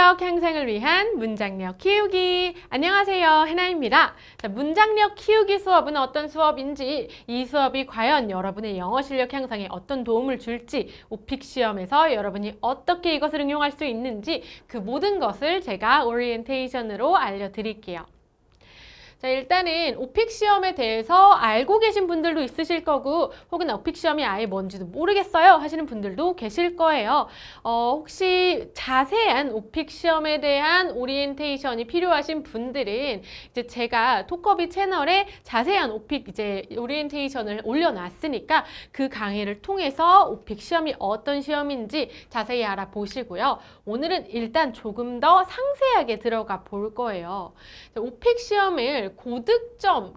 문장력 향상을 위한 문장력 키우기. 안녕하세요, 해나입니다. 자, 문장력 키우기 수업은 어떤 수업인지, 이 수업이 과연 여러분의 영어 실력 향상에 어떤 도움을 줄지, 오픽 시험에서 여러분이 어떻게 이것을 응용할 수 있는지 그 모든 것을 제가 오리엔테이션으로 알려드릴게요. 자, 일단은 오픽 시험에 대해서 알고 계신 분들도 있으실 거고, 혹은 오픽 시험이 아예 뭔지도 모르겠어요 하시는 분들도 계실 거예요. 혹시 자세한 오픽 시험에 대한 오리엔테이션이 필요하신 분들은 이제 제가 토커비 채널에 자세한 오픽 오리엔테이션을 올려놨으니까 그 강의를 통해서 오픽 시험이 어떤 시험인지 자세히 알아보시고요. 오늘은 일단 조금 더 상세하게 들어가 볼 거예요. 오픽 시험을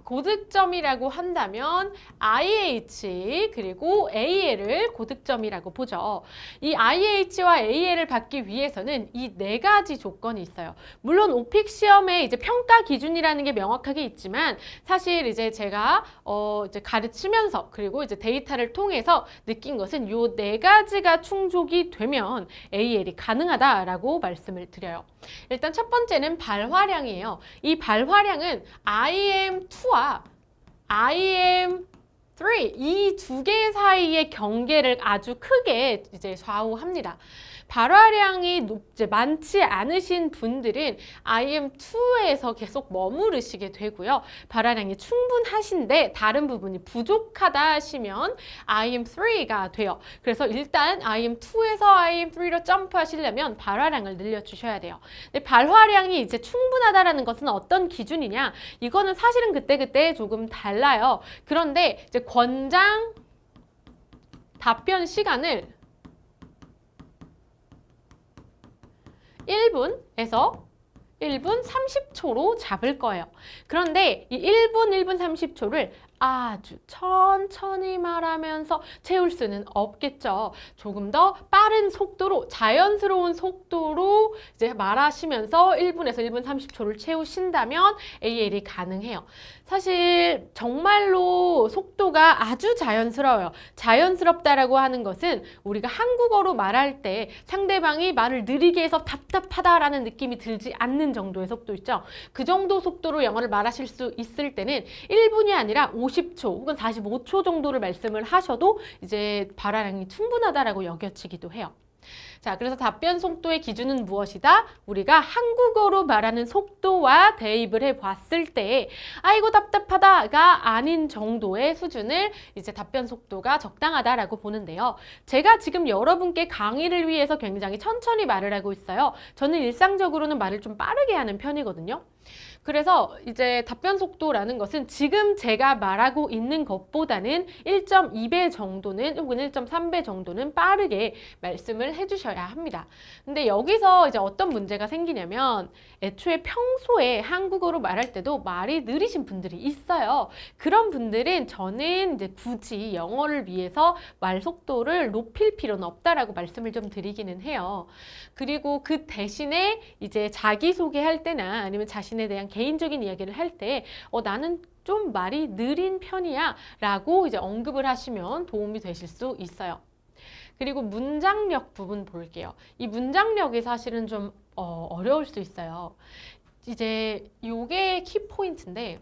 고득점이라고 한다면 IH 그리고 AL을 고득점이라고 보죠. 이 IH와 AL을 받기 위해서는 이 네 가지 조건이 있어요. 물론 오픽 시험에 이제 평가 기준이라는 게 명확하게 있지만 사실 이제 제가 이제 가르치면서 그리고 이제 데이터를 통해서 느낀 것은 요 네 가지가 충족이 되면 AL이 가능하다라고 말씀을 드려요. 일단 첫 번째는 발화량이에요. 이 발화량은 IM2와 IM3 이 두 개 사이의 경계를 아주 크게 이제 좌우합니다. 발화량이 많지 않으신 분들은 IM2에서 계속 머무르시게 되고요. 발화량이 충분하신데 다른 부분이 부족하다 하시면 IM3가 돼요. 그래서 일단 IM2에서 IM3로 점프하시려면 발화량을 늘려주셔야 돼요. 근데 발화량이 이제 충분하다라는 것은 어떤 기준이냐? 이거는 사실은 그때그때 조금 달라요. 그런데 이제 권장 답변 시간을 1분에서 1분 30초로 잡을 거예요. 그런데 이 1분 30초를 아주 천천히 말하면서 채울 수는 없겠죠. 조금 더 빠른 속도로, 자연스러운 속도로 이제 말하시면서 1분에서 1분 30초를 채우신다면 AL이 가능해요. 사실 정말로 속도가 아주 자연스러워요. 자연스럽다라고 하는 것은 우리가 한국어로 말할 때 상대방이 말을 느리게 해서 답답하다라는 느낌이 들지 않는 정도의 속도 있죠. 그 정도 속도로 영어를 말하실 수 있을 때는 1분이 아니라 50초 혹은 45초 정도를 말씀을 하셔도 이제 발화량이 충분하다라고 여겨지기도 해요. 자, 그래서 답변 속도의 기준은 무엇이다? 우리가 한국어로 말하는 속도와 대입을 해봤을 때 아이고 답답하다가 아닌 정도의 수준을 이제 답변 속도가 적당하다라고 보는데요. 제가 지금 여러분께 강의를 위해서 굉장히 천천히 말을 하고 있어요. 저는 일상적으로는 말을 좀 빠르게 하는 편이거든요. 그래서 이제 답변 속도라는 것은 지금 제가 말하고 있는 것보다는 1.2배 정도는 혹은 1.3배 정도는 빠르게 말씀을 해주셔야 합니다. 근데 여기서 이제 어떤 문제가 생기냐면 애초에 평소에 한국어로 말할 때도 말이 느리신 분들이 있어요. 그런 분들은 저는 이제 굳이 영어를 위해서 말 속도를 높일 필요는 없다라고 말씀을 좀 드리기는 해요. 그리고 그 대신에 이제 자기소개할 때나 아니면 자신에 대한 개인적인 이야기를 할 때 나는 좀 말이 느린 편이야 라고 이제 언급을 하시면 도움이 되실 수 있어요. 그리고 문장력 부분 볼게요. 이 문장력이 사실은 좀 어려울 수 있어요. 이제 요게 키포인트인데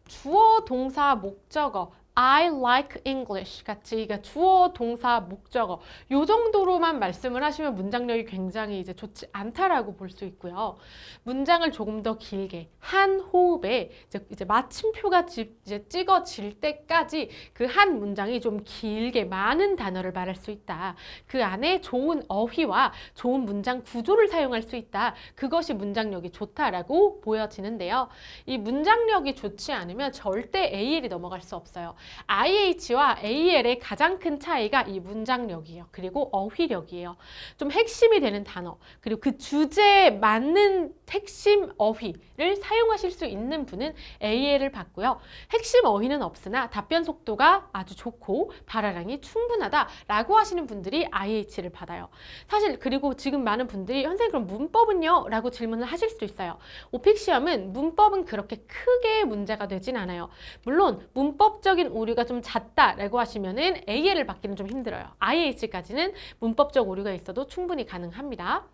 주어, 동사, 목적어 I like English 같이 그러니까 주어, 동사, 목적어 요 정도로만 말씀을 하시면 문장력이 굉장히 이제 좋지 않다라고 볼 수 있고요. 문장을 조금 더 길게 한 호흡에 이제 마침표가 이제 찍어질 때까지 그 한 문장이 좀 길게 많은 단어를 말할 수 있다. 그 안에 좋은 어휘와 좋은 문장 구조를 사용할 수 있다. 그것이 문장력이 좋다라고 보여지는데요. 이 문장력이 좋지 않으면 절대 AL이 넘어갈 수 없어요. IH와 AL의 가장 큰 차이가 이 문장력이에요. 그리고 어휘력이에요. 좀 핵심이 되는 단어, 그리고 그 주제에 맞는 핵심 어휘를 사용하실 수 있는 분은 AL을 받고요. 핵심 어휘는 없으나 답변 속도가 아주 좋고 발화량이 충분하다라고 하시는 분들이 IH를 받아요. 사실 그리고 지금 많은 분들이 선생님 그럼 문법은요? 라고 질문을 하실 수도 있어요. 오픽 시험은 문법은 그렇게 크게 문제가 되진 않아요. 물론 문법적인 오류가 좀 잦다라고 하시면은 AL을 받기는 좀 힘들어요. IH까지는 문법적 오류가 있어도 충분히 가능합니다.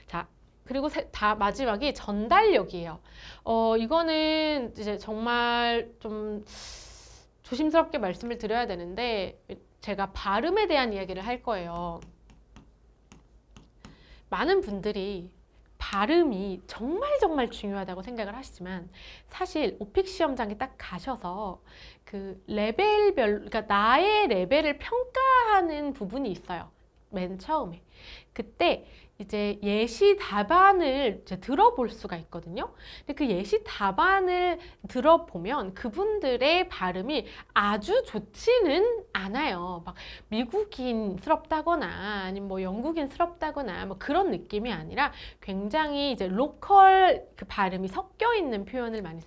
자, 그리고 다 마지막이 전달력이에요. 이거는 이제 정말 좀 조심스럽게 말씀을 드려야 되는데 제가 발음에 대한 이야기를 할 거예요. 많은 분들이 발음이 정말 중요하다고 생각을 하시지만 사실 오픽 시험장에 딱 가셔서 그 그러니까 나의 레벨을 평가하는 부분이 있어요. 맨 처음에. 그때 이제 예시 답안을 이제 들어볼 수가 있거든요. 근데 그 예시 답안을 들어보면 그분들의 발음이 아주 좋지는 않아요. 막 미국인스럽다거나 아니면 뭐 영국인스럽다거나 뭐 그런 느낌이 아니라 굉장히 이제 로컬 그 발음이 섞여 있는 표현을 많이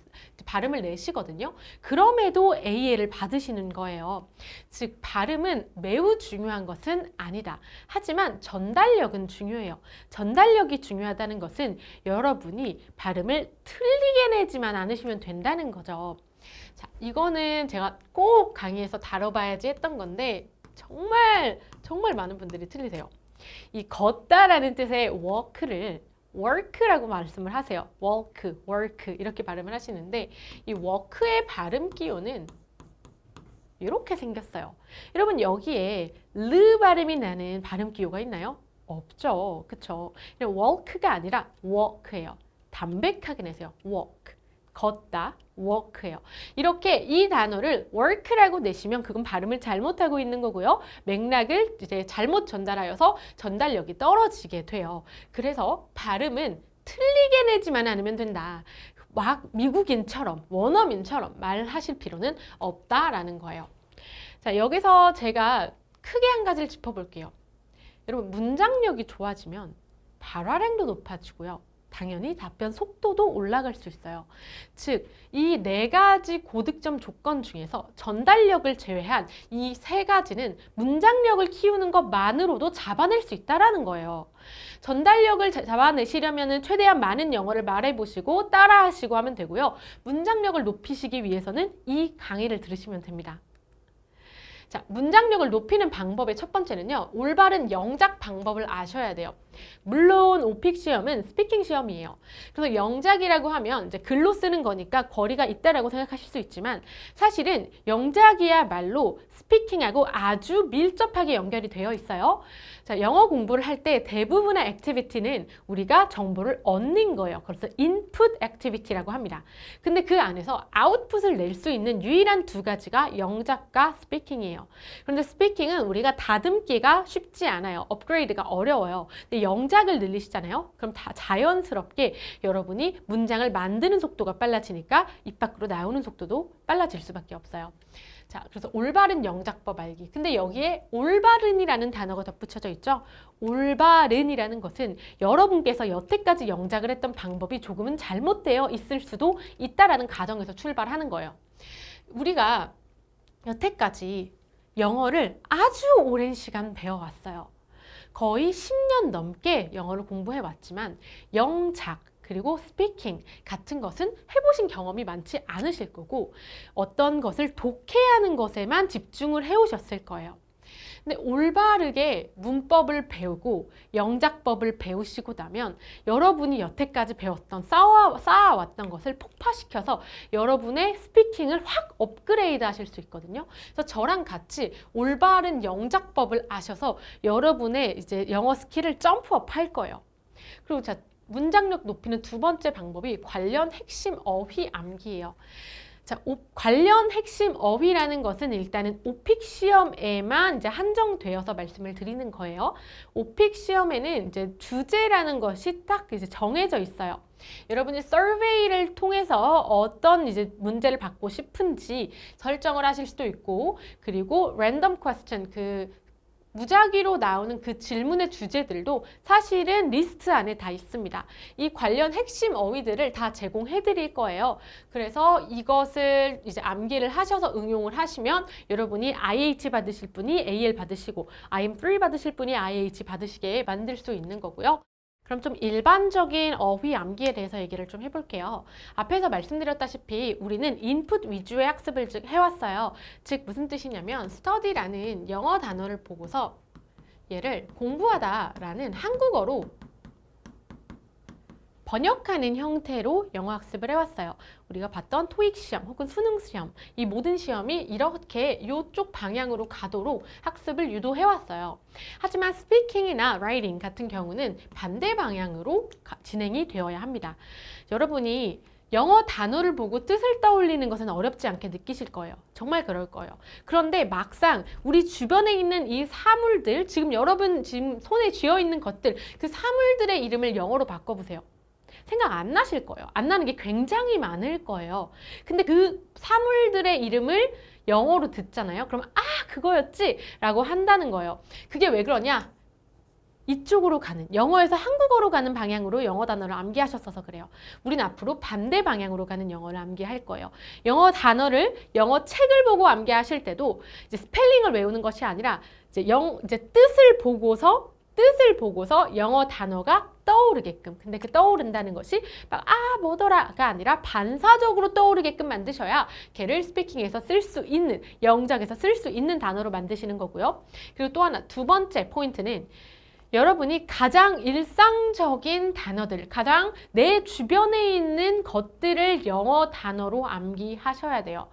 발음을 내시거든요. 그럼에도 AL을 받으시는 거예요. 즉 발음은 매우 중요한 것은 아니다. 하지만 전달력은 중요해요. 전달력이 중요하다는 것은 여러분이 발음을 틀리게 내지만 않으시면 된다는 거죠. 자, 이거는 제가 꼭 강의에서 다뤄봐야지 했던 건데 정말 많은 분들이 틀리세요. 이 걷다라는 뜻의 walk를 work라고 말씀을 하세요. work 이렇게 발음을 하시는데 이 work의 발음 기호는 이렇게 생겼어요. 여러분 여기에 르 발음이 나는 발음 기호가 있나요? 없죠. 그쵸? walk가 아니라 walk예요. 담백하게 내세요. walk. 걷다, walk예요. 이렇게 이 단어를 work라고 내시면 그건 발음을 잘못하고 있는 거고요. 맥락을 이제 잘못 전달하여서 전달력이 떨어지게 돼요. 그래서 발음은 틀리게 내지만 않으면 된다. 막 미국인처럼, 원어민처럼 말하실 필요는 없다라는 거예요. 자, 여기서 제가 크게 한 가지를 짚어볼게요. 여러분, 문장력이 좋아지면 발화량도 높아지고요. 당연히 답변 속도도 올라갈 수 있어요. 즉, 이 네 가지 고득점 조건 중에서 전달력을 제외한 이 세 가지는 문장력을 키우는 것만으로도 잡아낼 수 있다는 거예요. 전달력을 잡아내시려면 최대한 많은 영어를 말해보시고 따라하시고 하면 되고요. 문장력을 높이시기 위해서는 이 강의를 들으시면 됩니다. 자, 문장력을 높이는 방법의 첫 번째는요. 올바른 영작 방법을 아셔야 돼요. 물론 오픽 시험은 스피킹 시험이에요. 그래서 영작이라고 하면 이제 글로 쓰는 거니까 거리가 있다라고 생각하실 수 있지만 사실은 영작이야말로 스피킹하고 아주 밀접하게 연결이 되어 있어요. 자, 영어 공부를 할 때 대부분의 액티비티는 우리가 정보를 얻는 거예요. 그래서 인풋 액티비티라고 합니다. 근데 그 안에서 아웃풋을 낼 수 있는 유일한 두 가지가 영작과 스피킹이에요. 그런데 스피킹은 우리가 다듬기가 쉽지 않아요. 업그레이드가 어려워요. 근데 영작을 늘리시잖아요. 그럼 다 자연스럽게 여러분이 문장을 만드는 속도가 빨라지니까 입 밖으로 나오는 속도도 빨라질 수밖에 없어요. 자, 그래서 올바른 영작법 알기. 근데 여기에 올바른이라는 단어가 덧붙여져 있죠. 올바른이라는 것은 여러분께서 여태까지 영작을 했던 방법이 조금은 잘못되어 있을 수도 있다라는 가정에서 출발하는 거예요. 우리가 여태까지 영어를 아주 오랜 시간 배워왔어요. 거의 10년 넘게 영어를 공부해 왔지만 영작 그리고 스피킹 같은 것은 해보신 경험이 많지 않으실 거고 어떤 것을 독해하는 것에만 집중을 해오셨을 거예요. 근데 올바르게 문법을 배우고 영작법을 배우시고 나면 여러분이 여태까지 배웠던 쌓아왔던 것을 폭파시켜서 여러분의 스피킹을 확 업그레이드 하실 수 있거든요. 그래서 저랑 같이 올바른 영작법을 아셔서 여러분의 이제 영어 스킬을 점프업 할 거예요. 그리고 자, 문장력 높이는 두 번째 방법이 관련 핵심 어휘 암기예요. 자, 관련 핵심 어휘라는 것은 일단은 오픽 시험에만 이제 한정되어서 말씀을 드리는 거예요. 오픽 시험에는 이제 주제라는 것이 딱 이제 정해져 있어요. 여러분이 서베이를 통해서 어떤 이제 문제를 받고 싶은지 설정을 하실 수도 있고, 그리고 랜덤 퀘스천 무작위로 나오는 그 질문의 주제들도 사실은 리스트 안에 다 있습니다. 이 관련 핵심 어휘들을 다 제공해 드릴 거예요. 그래서 이것을 이제 암기를 하셔서 응용을 하시면 여러분이 IH 받으실 분이 AL 받으시고 IM3 받으실 분이 IH 받으시게 만들 수 있는 거고요. 그럼 좀 일반적인 어휘 암기에 대해서 얘기를 좀 해볼게요. 앞에서 말씀드렸다시피 우리는 인풋 위주의 학습을 해왔어요. 즉 무슨 뜻이냐면 study라는 영어 단어를 보고서 얘를 공부하다라는 한국어로 번역하는 형태로 영어 학습을 해왔어요. 우리가 봤던 토익 시험 혹은 수능 시험, 이 모든 시험이 이렇게 이쪽 방향으로 가도록 학습을 유도해왔어요. 하지만 스피킹이나 라이팅 같은 경우는 반대 방향으로 진행이 되어야 합니다. 여러분이 영어 단어를 보고 뜻을 떠올리는 것은 어렵지 않게 느끼실 거예요. 정말 그럴 거예요. 그런데 막상 우리 주변에 있는 이 사물들, 지금 여러분 지금 손에 쥐어 있는 것들, 그 사물들의 이름을 영어로 바꿔보세요. 생각 안 나실 거예요. 안 나는 게 굉장히 많을 거예요. 근데 그 사물들의 이름을 영어로 듣잖아요. 그럼 아, 그거였지? 라고 한다는 거예요. 그게 왜 그러냐? 이쪽으로 가는, 영어에서 한국어로 가는 방향으로 영어 단어를 암기하셨어서 그래요. 우린 앞으로 반대 방향으로 가는 영어를 암기할 거예요. 영어 단어를, 영어 책을 보고 암기하실 때도 이제 스펠링을 외우는 것이 아니라 이제 뜻을 보고서 영어 단어가 떠오르게끔. 근데 그 떠오른다는 것이 막 뭐더라가 아니라 반사적으로 떠오르게끔 만드셔야 걔를 스피킹에서 쓸 수 있는, 영작에서 쓸 수 있는 단어로 만드시는 거고요. 그리고 또 하나, 두 번째 포인트는 여러분이 가장 일상적인 단어들, 가장 내 주변에 있는 것들을 영어 단어로 암기하셔야 돼요.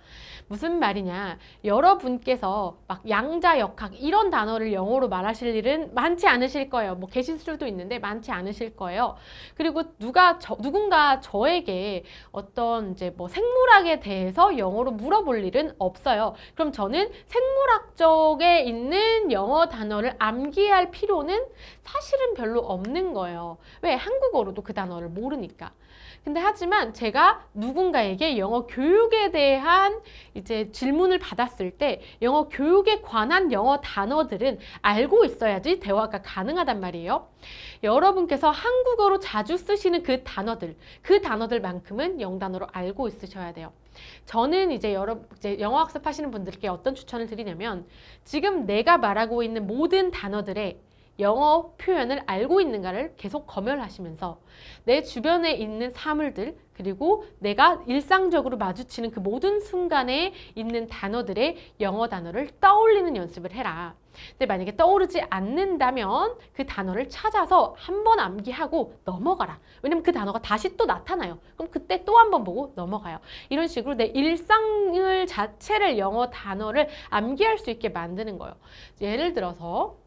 무슨 말이냐? 여러분께서 막 양자역학 이런 단어를 영어로 말하실 일은 많지 않으실 거예요. 뭐 계실 수도 있는데 많지 않으실 거예요. 그리고 누군가 저에게 어떤 이제 뭐 생물학에 대해서 영어로 물어볼 일은 없어요. 그럼 저는 생물학 쪽에 있는 영어 단어를 암기할 필요는 사실은 별로 없는 거예요. 왜? 한국어로도 그 단어를 모르니까. 근데 하지만 제가 누군가에게 영어 교육에 대한 이제 질문을 받았을 때 영어 교육에 관한 영어 단어들은 알고 있어야지 대화가 가능하단 말이에요. 여러분께서 한국어로 자주 쓰시는 그 단어들만큼은 영단어로 알고 있으셔야 돼요. 저는 이제 영어 학습하시는 분들께 어떤 추천을 드리냐면 지금 내가 말하고 있는 모든 단어들의 영어 표현을 알고 있는가를 계속 검열하시면서 내 주변에 있는 사물들 그리고 내가 일상적으로 마주치는 그 모든 순간에 있는 단어들의 영어 단어를 떠올리는 연습을 해라. 근데 만약에 떠오르지 않는다면 그 단어를 찾아서 한 번 암기하고 넘어가라. 왜냐면 그 단어가 다시 또 나타나요. 그럼 그때 또 한 번 보고 넘어가요. 이런 식으로 내 일상을 자체를 영어 단어를 암기할 수 있게 만드는 거예요. 예를 들어서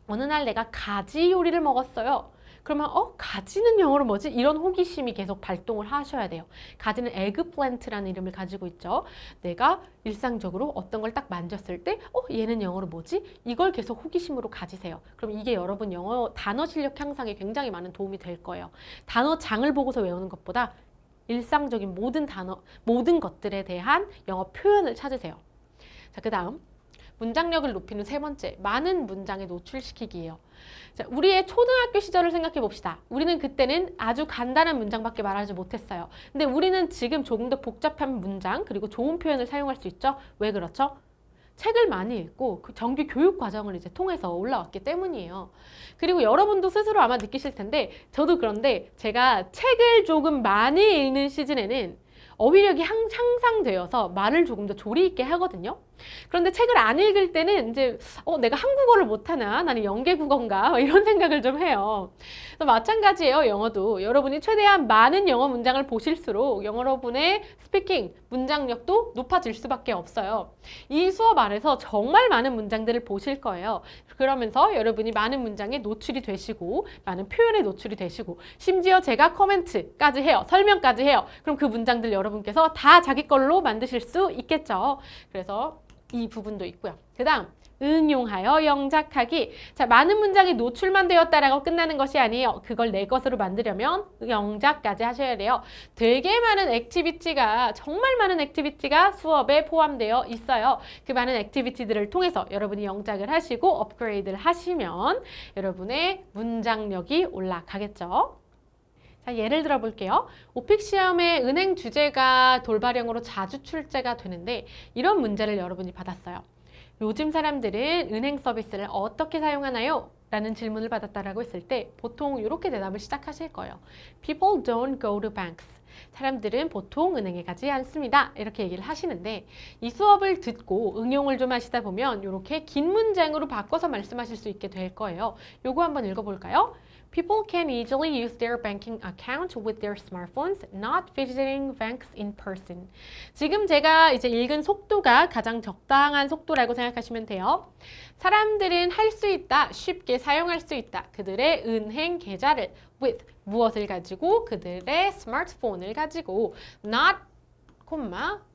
어느 날 내가 가지 요리를 먹었어요. 그러면 가지는 영어로 뭐지? 이런 호기심이 계속 발동을 하셔야 돼요. 가지는 에그플랜트라는 이름을 가지고 있죠. 내가 일상적으로 어떤 걸 딱 만졌을 때 얘는 영어로 뭐지? 이걸 계속 호기심으로 가지세요. 그럼 이게 여러분 영어 단어 실력 향상에 굉장히 많은 도움이 될 거예요. 단어장을 보고서 외우는 것보다 일상적인 모든 것들에 대한 영어 표현을 찾으세요. 자, 그 다음 문장력을 높이는 세 번째, 많은 문장에 노출시키기예요. 자, 우리의 초등학교 시절을 생각해 봅시다. 우리는 그때는 아주 간단한 문장밖에 말하지 못했어요. 근데 우리는 지금 조금 더 복잡한 문장 그리고 좋은 표현을 사용할 수 있죠. 왜 그렇죠? 책을 많이 읽고 그 정규 교육 과정을 이제 통해서 올라왔기 때문이에요. 그리고 여러분도 스스로 아마 느끼실 텐데 저도 그런데 제가 책을 조금 많이 읽는 시즌에는 어휘력이 향상되어서 말을 조금 더 조리 있게 하거든요. 그런데 책을 안 읽을 때는 이제 내가 한국어를 못하나? 나는 영계국어인가? 이런 생각을 좀 해요. 마찬가지예요. 영어도. 여러분이 최대한 많은 영어 문장을 보실수록 여러분의 스피킹, 문장력도 높아질 수밖에 없어요. 이 수업 안에서 정말 많은 문장들을 보실 거예요. 그러면서 여러분이 많은 문장에 노출이 되시고 많은 표현에 노출이 되시고 심지어 제가 코멘트까지 해요. 설명까지 해요. 그럼 그 문장들 여러분께서 다 자기 걸로 만드실 수 있겠죠. 그래서 이 부분도 있고요. 그 다음 응용하여 영작하기. 자, 많은 문장이 노출만 되었다라고 끝나는 것이 아니에요. 그걸 내 것으로 만들려면 영작까지 하셔야 돼요. 되게 많은 액티비티가 정말 많은 액티비티가 수업에 포함되어 있어요. 그 많은 액티비티들을 통해서 여러분이 영작을 하시고 업그레이드를 하시면 여러분의 문장력이 올라가겠죠. 자, 예를 들어 볼게요. 오픽 시험에 은행 주제가 돌발형으로 자주 출제가 되는데 이런 문제를 여러분이 받았어요. 요즘 사람들은 은행 서비스를 어떻게 사용하나요? 라는 질문을 받았다라고 했을 때 보통 이렇게 대답을 시작하실 거예요. People don't go to banks. 사람들은 보통 은행에 가지 않습니다. 이렇게 얘기를 하시는데 이 수업을 듣고 응용을 좀 하시다 보면 이렇게 긴 문장으로 바꿔서 말씀하실 수 있게 될 거예요. 요거 한번 읽어볼까요? People can easily use their banking account with their smartphones, not visiting banks in person. 지금 제가 이제 읽은 속도가 가장 적당한 속도라고 생각하시면 돼요. 사람들은 할 수 있다, 쉽게 사용할 수 있다. 그들의 은행 계좌를 with 무엇을 가지고 그들의 스마트폰을 가지고 not,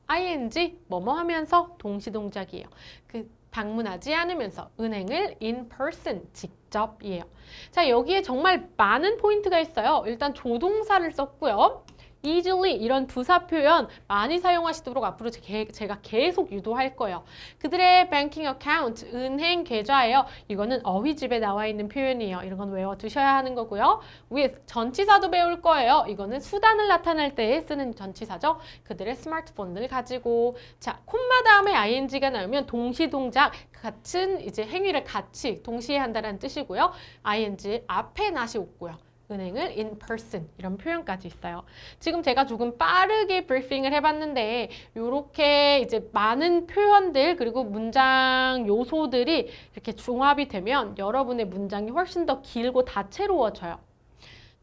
ing 뭐뭐 하면서 동시동작이에요. 그 방문하지 않으면서 은행을 in person 직접이에요. 자, 여기에 정말 많은 포인트가 있어요. 일단 조동사를 썼고요. easily 이런 부사 표현 많이 사용하시도록 앞으로 제가 계속 유도할 거예요. 그들의 banking account, 은행 계좌예요. 이거는 어휘집에 나와 있는 표현이에요. 이런 건 외워두셔야 하는 거고요. with 전치사도 배울 거예요. 이거는 수단을 나타낼 때 쓰는 전치사죠. 그들의 스마트폰을 가지고 자, 콤마 다음에 ing가 나오면 동시동작 같은 이제 행위를 같이 동시에 한다는 뜻이고요. ing 앞에 not이 없고요. 은행을 in person 이런 표현까지 있어요. 지금 제가 조금 빠르게 브리핑을 해봤는데 이렇게 이제 많은 표현들 그리고 문장 요소들이 이렇게 종합이 되면 여러분의 문장이 훨씬 더 길고 다채로워져요.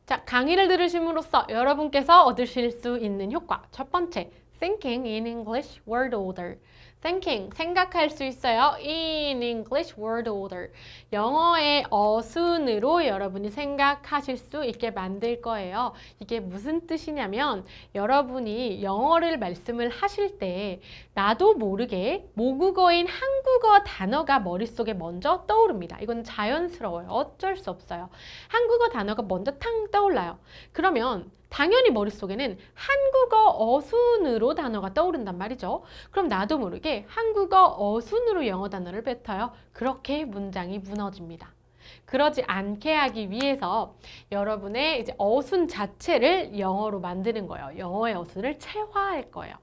자, 강의를 들으심으로써 여러분께서 얻으실 수 있는 효과 첫 번째, thinking in English word order. thinking, 생각할 수 있어요. in English word order. 영어의 어순으로 여러분이 생각하실 수 있게 만들 거예요. 이게 무슨 뜻이냐면 여러분이 영어를 말씀을 하실 때 나도 모르게 모국어인 한국어 단어가 머릿속에 먼저 떠오릅니다. 이건 자연스러워요. 어쩔 수 없어요. 한국어 단어가 먼저 탕 떠올라요. 그러면 당연히 머릿속에는 한국어 어순으로 단어가 떠오른단 말이죠. 그럼 나도 모르게 한국어 어순으로 영어 단어를 뱉어요. 그렇게 문장이 무너집니다. 그러지 않게 하기 위해서 여러분의 이제 어순 자체를 영어로 만드는 거예요. 영어의 어순을 체화할 거예요.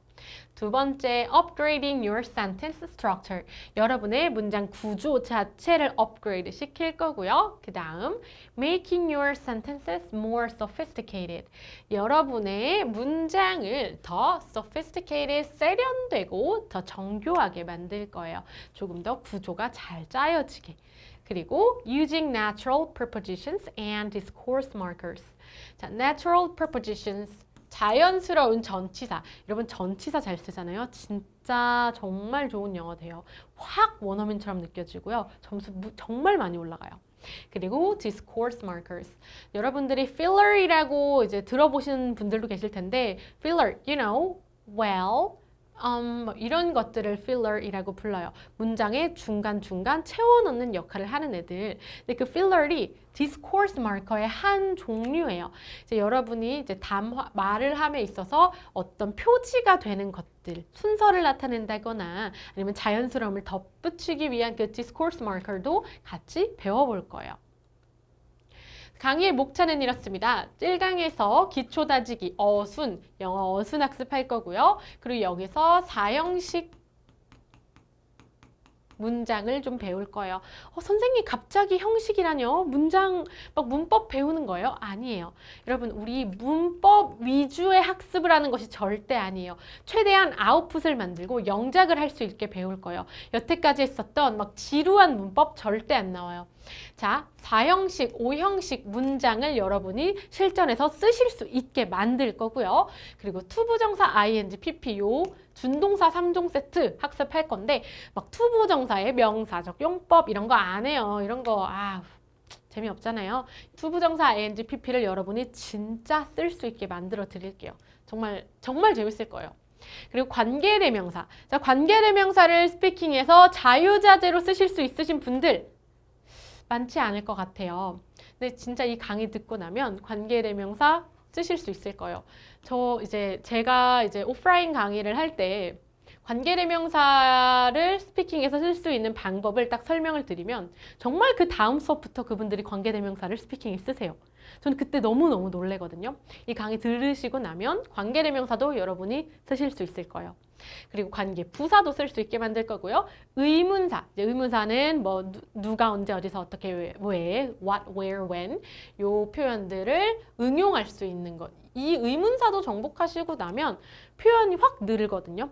두 번째, upgrading your sentence structure. 여러분의 문장 구조 자체를 업그레이드 시킬 거고요. 그 다음, making your sentences more sophisticated. 여러분의 문장을 더 sophisticated, 세련되고 더 정교하게 만들 거예요. 조금 더 구조가 잘 짜여지게. 그리고 using natural prepositions and discourse markers. 자, natural prepositions. 자연스러운 전치사. 여러분 전치사 잘 쓰잖아요. 진짜 정말 좋은 영어 돼요. 확 원어민처럼 느껴지고요. 점수 정말 많이 올라가요. 그리고 discourse markers. 여러분들이 filler이라고 이제 들어보신 분들도 계실 텐데 filler, you know, well, 이런 것들을 filler이라고 불러요. 문장의 중간중간 채워넣는 역할을 하는 애들. 근데 그 filler이 discourse marker의 한 종류예요. 이제 여러분이 이제 말을 함에 있어서 어떤 표지가 되는 것들, 순서를 나타낸다거나 아니면 자연스러움을 덧붙이기 위한 그 discourse marker도 같이 배워볼 거예요. 강의의 목차는 이렇습니다. 1강에서 기초 다지기, 어순, 영어 어순 학습할 거고요. 그리고 여기서 4형식 문장을 좀 배울 거예요. 선생님 갑자기 형식이라뇨? 문장 막 문법 배우는 거예요? 아니에요. 여러분 우리 문법 위주의 학습을 하는 것이 절대 아니에요. 최대한 아웃풋을 만들고 영작을 할 수 있게 배울 거예요. 여태까지 했었던 막 지루한 문법 절대 안 나와요. 자, 4형식, 5형식 문장을 여러분이 실전에서 쓰실 수 있게 만들 거고요. 그리고 투부정사 ing, pp 요 준동사 3종 세트 학습할 건데 막 투부정사의 명사적 용법 이런 거 안 해요. 이런 거 재미없잖아요. 투부정사 ing, pp를 여러분이 진짜 쓸 수 있게 만들어 드릴게요. 정말 재밌을 거예요. 그리고 관계대명사. 자, 관계대명사를 스피킹에서 자유자재로 쓰실 수 있으신 분들 많지 않을 것 같아요. 근데 진짜 이 강의 듣고 나면 관계대명사 쓰실 수 있을 거예요. 제가 오프라인 강의를 할 때 관계대명사를 스피킹에서 쓸 수 있는 방법을 딱 설명을 드리면 정말 그 다음 수업부터 그분들이 관계대명사를 스피킹에 쓰세요. 저는 그때 너무너무 놀래거든요. 이 강의 들으시고 나면 관계대명사도 여러분이 쓰실 수 있을 거예요. 그리고 관계 부사도 쓸 수 있게 만들 거고요. 의문사, 의문사는 뭐 누가 언제 어디서 어떻게 왜, what, where, when 요 표현들을 응용할 수 있는 것. 이 의문사도 정복하시고 나면 표현이 확 늘거든요.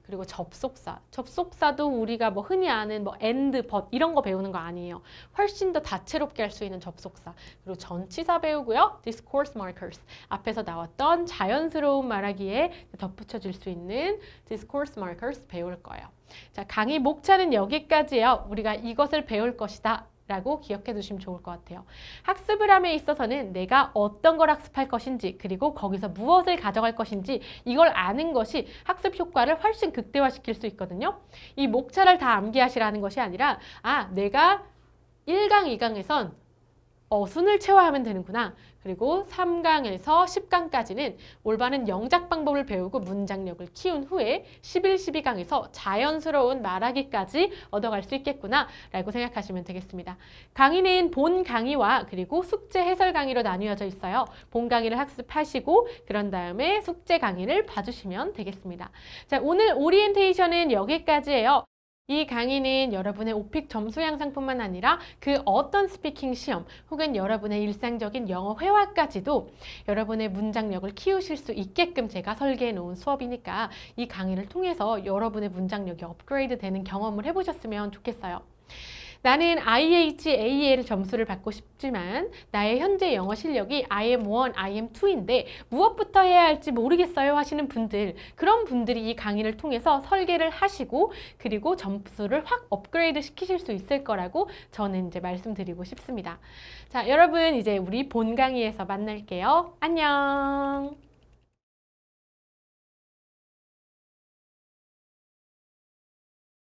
그리고 접속사. 접속사도 우리가 뭐 흔히 아는 뭐 and, but 이런 거 배우는 거 아니에요. 훨씬 더 다채롭게 할 수 있는 접속사. 그리고 전치사 배우고요. discourse markers. 앞에서 나왔던 자연스러운 말하기에 덧붙여질 수 있는 discourse markers 배울 거예요. 자, 강의 목차는 여기까지예요. 우리가 이것을 배울 것이다 라고 기억해 두시면 좋을 것 같아요. 학습을 함에 있어서는 내가 어떤 걸 학습할 것인지 그리고 거기서 무엇을 가져갈 것인지 이걸 아는 것이 학습 효과를 훨씬 극대화시킬 수 있거든요. 이 목차를 다 암기하시라는 것이 아니라 내가 1강, 2강에선 어순을 체화하면 되는구나. 그리고 3강에서 10강까지는 올바른 영작 방법을 배우고 문장력을 키운 후에 11, 12강에서 자연스러운 말하기까지 얻어갈 수 있겠구나 라고 생각하시면 되겠습니다. 강의는 본 강의와 그리고 숙제 해설 강의로 나뉘어져 있어요. 본 강의를 학습하시고 그런 다음에 숙제 강의를 봐주시면 되겠습니다. 자, 오늘 오리엔테이션은 여기까지예요. 이 강의는 여러분의 오픽 점수 향상뿐만 아니라 그 어떤 스피킹 시험 혹은 여러분의 일상적인 영어 회화까지도 여러분의 문장력을 키우실 수 있게끔 제가 설계해 놓은 수업이니까 이 강의를 통해서 여러분의 문장력이 업그레이드 되는 경험을 해보셨으면 좋겠어요. 나는 IHAL 점수를 받고 싶지만 나의 현재 영어 실력이 IM1, IM2인데 무엇부터 해야 할지 모르겠어요 하시는 분들, 그런 분들이 이 강의를 통해서 설계를 하시고 그리고 점수를 확 업그레이드 시키실 수 있을 거라고 저는 이제 말씀드리고 싶습니다. 자, 여러분 이제 우리 본 강의에서 만날게요. 안녕!